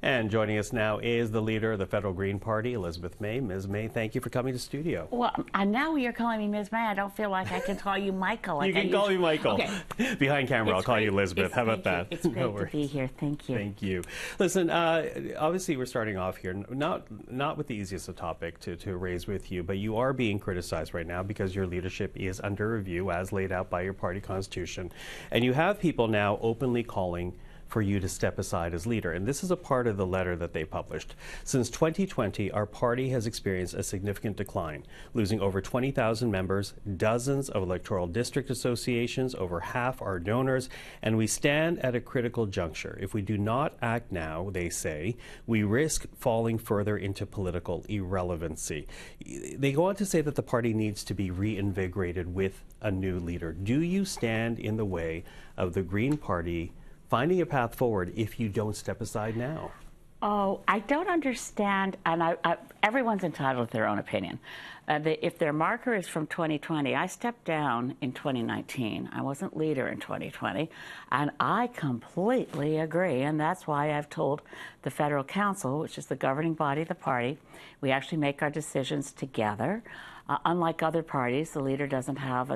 And joining us now is the leader of the Federal Green Party, Elizabeth May. Ms. May, thank you for coming to studio. Well, now you're calling me Ms. May. I don't feel like I can call you Michael. Like you can call me Michael. Okay. Behind camera, I'll call you Elizabeth. How about that? It's great to be here. Thank you. Thank you. Listen, obviously we're starting off here, not with the easiest of topic to raise with you, but you are being criticized right now because your leadership is under review as laid out by your party constitution. And you have people now openly calling for you to step aside as leader. And this is a part of the letter that they published. Since 2020, our party has experienced a significant decline, losing over 20,000 members, dozens of electoral district associations, over half our donors, and we stand at a critical juncture. If we do not act now, they say, we risk falling further into political irrelevancy. They go on to say that the party needs to be reinvigorated with a new leader. Do you stand in the way of the Green Party finding a path forward if you don't step aside now? Oh, I don't understand, and everyone's entitled to their own opinion. If their marker is from 2020, I stepped down in 2019. I wasn't leader in 2020, and I completely agree, and that's why I've told the Federal Council, which is the governing body of the party, we actually make our decisions together. Unlike other parties, the leader doesn't have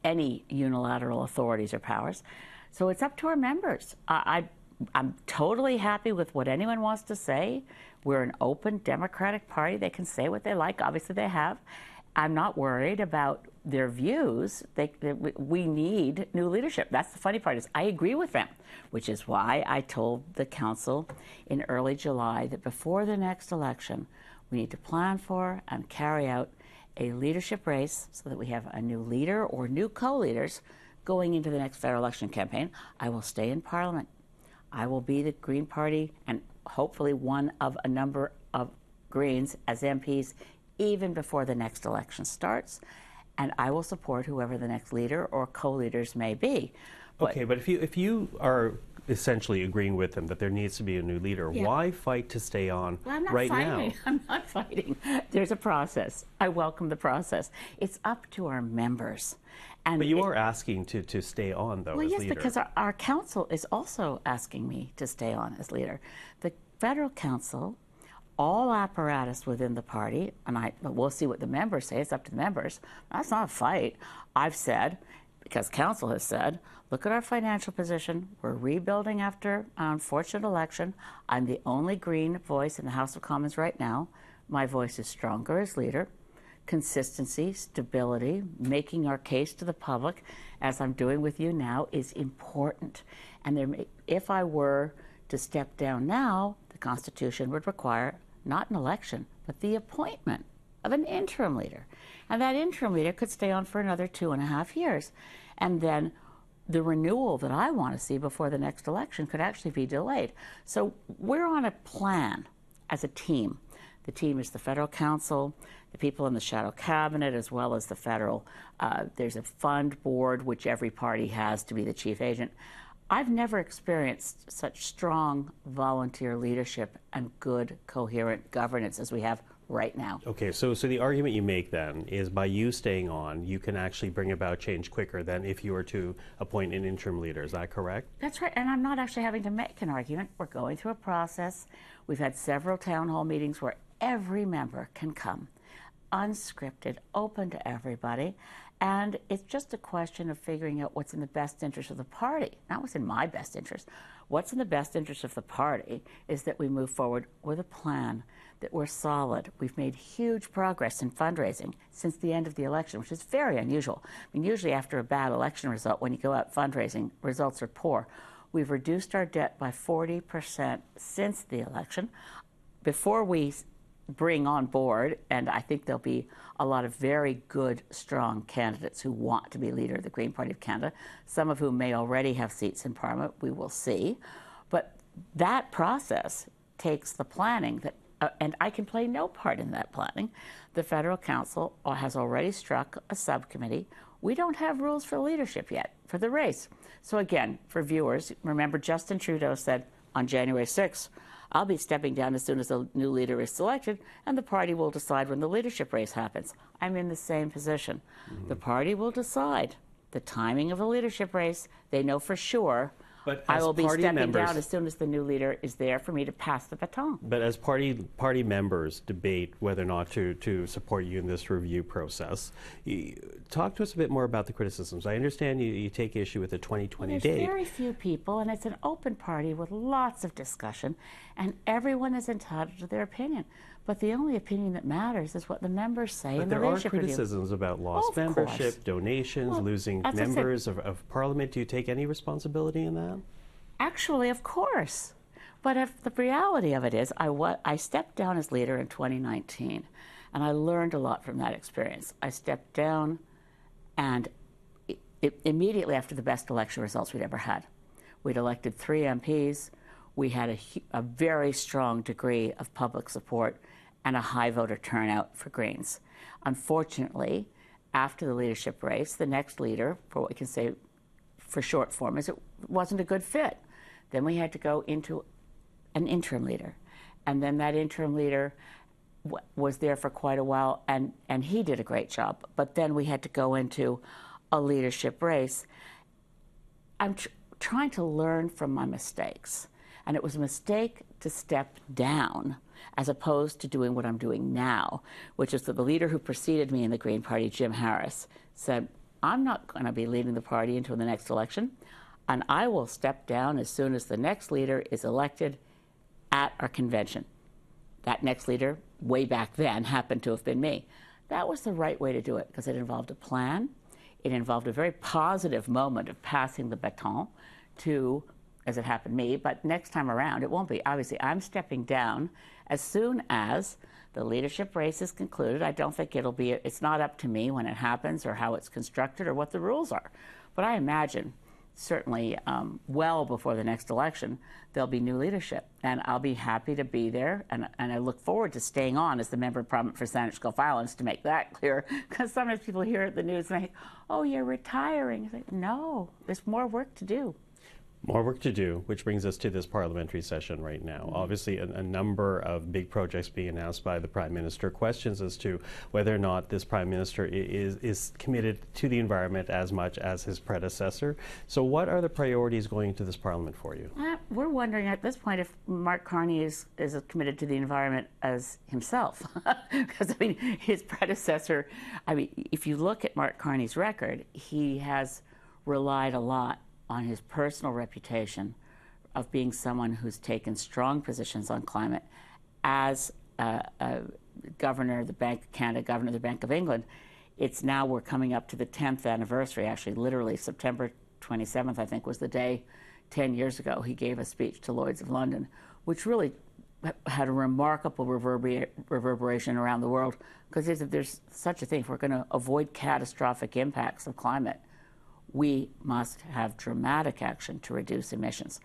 any unilateral authorities or powers. So it's up to our members. I'm totally happy with what anyone wants to say. We're an open democratic party. They can say what they like. Obviously, they have. I'm not worried about their views. We need new leadership. That's the funny part is I agree with them, which is why I told the council in early July that before the next election, we need to plan for and carry out a leadership race so that we have a new leader or new co-leaders going into the next federal election campaign. I will stay in Parliament. I will be the Green Party and hopefully one of a number of Greens as MPs even before the next election starts. And I will support whoever the next leader or co-leaders may be. Okay, but if you are essentially agreeing with them that there needs to be a new leader, why fight to stay on right now? I'm not fighting. There's a process. I welcome the process. It's up to our members. But you are asking to stay on, though, as leader. Well, yes, because our council is also asking me to stay on as leader. The Federal Council, all apparatus within the party, and we'll see what the members say. It's up to the members. That's not a fight. I've said, because council has said, look at our financial position. We're rebuilding after an unfortunate election. I'm the only Green voice in the House of Commons right now. My voice is stronger as leader. Consistency, stability, making our case to the public, as I'm doing with you now, is important. And if I were to step down now, the Constitution would require not an election, but the appointment of an interim leader. And that interim leader could stay on for another 2.5 years. And then the renewal that I want to see before the next election could actually be delayed. So we're on a plan as a team. The team is the Federal Council, the people in the shadow cabinet, as well as the federal. There's a fund board, which every party has to be the chief agent. I've never experienced such strong volunteer leadership and good, coherent governance as we have right now. Okay, so the argument you make then is by you staying on, you can actually bring about change quicker than if you were to appoint an interim leader. Is that correct? That's right, and I'm not actually having to make an argument. We're going through a process. We've had several town hall meetings where every member can come, unscripted, open to everybody, and it's just a question of figuring out what's in the best interest of the party, not what's in my best interest. What's in the best interest of the party is that we move forward with a plan, that we're solid. We've made huge progress in fundraising since the end of the election, which is very unusual. I mean, usually after a bad election result, when you go out fundraising, results are poor. We've reduced our debt by 40% since the election. Before we bring on board, and I think there'll be a lot of very good, strong candidates who want to be leader of the Green Party of Canada, some of whom may already have seats in Parliament. We will see. But that process takes the planning, and I can play no part in that planning. The Federal Council has already struck a subcommittee. We don't have rules for leadership yet for the race. So again, for viewers, remember Justin Trudeau said on January 6th, I'll be stepping down as soon as the new leader is selected, and the party will decide when the leadership race happens. I'm in the same position. The party will decide the timing of a leadership race. They know for sure But I as will be party stepping members, down as soon as the new leader is there for me to pass the baton. but as party members debate whether or not to support you in this review process, talk to us a bit more about the criticisms. I understand you take issue with the 2020 There's date. very few people, and it's an open party with lots of discussion, and everyone is entitled to their opinion. But the only opinion that matters is what the members say in the But there are leadership review. criticisms about lost Of membership, course. donations, Well, losing as I said- members of Parliament. Do you take any responsibility in that? Actually, of course. But if the reality of it is, I stepped down as leader in 2019, and I learned a lot from that experience. I stepped down, and immediately after the best election results we'd ever had. We'd elected 3 MPs. We had a very strong degree of public support and a high voter turnout for Greens. Unfortunately, after the leadership race, the next leader, for what we can say for short form, is it wasn't a good fit. Then we had to go into an interim leader. And then that interim leader was there for quite a while, and he did a great job. But then we had to go into a leadership race. I'm trying to learn from my mistakes. And it was a mistake to step down as opposed to doing what I'm doing now, which is that the leader who preceded me in the Green Party, Jim Harris, said, I'm not going to be leading the party into the next election, and I will step down as soon as the next leader is elected at our convention. That next leader, way back then, happened to have been me. That was the right way to do it because it involved a plan. It involved a very positive moment of passing the baton to, as it happened, me. But next time around, it won't be. Obviously, I'm stepping down as soon as the leadership race is concluded. I don't think it's not up to me when it happens or how it's constructed or what the rules are. But I imagine, certainly well before the next election, there'll be new leadership. And I'll be happy to be there. And I look forward to staying on as the Member of Parliament for Saanich Gulf Islands, to make that clear. Because sometimes people hear at the news and they think, oh, you're retiring. It's like, no, there's more work to do. More work to do, which brings us to this parliamentary session right now. Obviously, a number of big projects being announced by the Prime Minister. Questions as to whether or not this Prime Minister is committed to the environment as much as his predecessor. So what are the priorities going into this Parliament for you? We're wondering at this point if Mark Carney is as committed to the environment as himself. Because, I mean, his predecessor, I mean, if you look at Mark Carney's record, he has relied a lot on his personal reputation of being someone who's taken strong positions on climate as Governor of the Bank of Canada, Governor of the Bank of England. It's now, we're coming up to the 10th anniversary, actually, literally September 27th, I think, was the day 10 years ago he gave a speech to Lloyd's of London, which really had a remarkable reverberation around the world, because there's such a thing. If we're going to avoid catastrophic impacts of climate, we must have dramatic action to reduce emissions.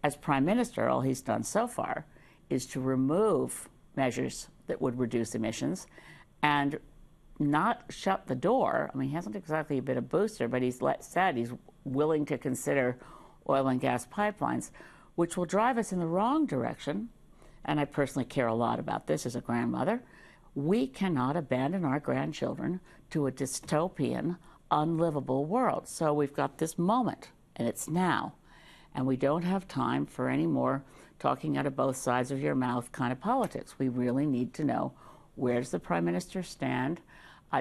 As Prime Minister, all he's done so far is to remove measures that would reduce emissions and not shut the door. I mean, he hasn't exactly been a booster, but he's said he's willing to consider oil and gas pipelines, which will drive us in the wrong direction. And I personally care a lot about this as a grandmother. We cannot abandon our grandchildren to a dystopian, unlivable world. So we've got this moment, and it's now. And we don't have time for any more talking out of both sides of your mouth kind of politics. We really need to know, where does the Prime Minister stand?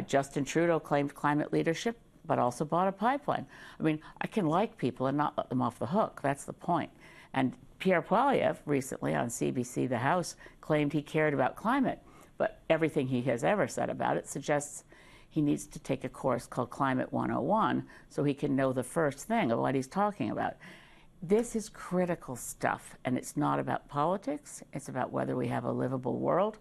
Justin Trudeau claimed climate leadership, but also bought a pipeline. I mean, I can like people and not let them off the hook. That's the point. And Pierre Poilievre recently on CBC The House claimed he cared about climate, but everything he has ever said about it suggests he needs to take a course called Climate 101 so he can know the first thing of what he's talking about. This is critical stuff, and it's not about politics. It's about whether we have a livable world,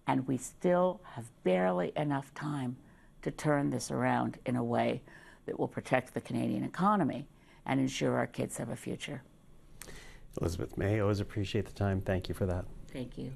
and we still have barely enough time to turn this around in a way that will protect the Canadian economy and ensure our kids have a future. Elizabeth May, always appreciate the time. Thank you for that. Thank you.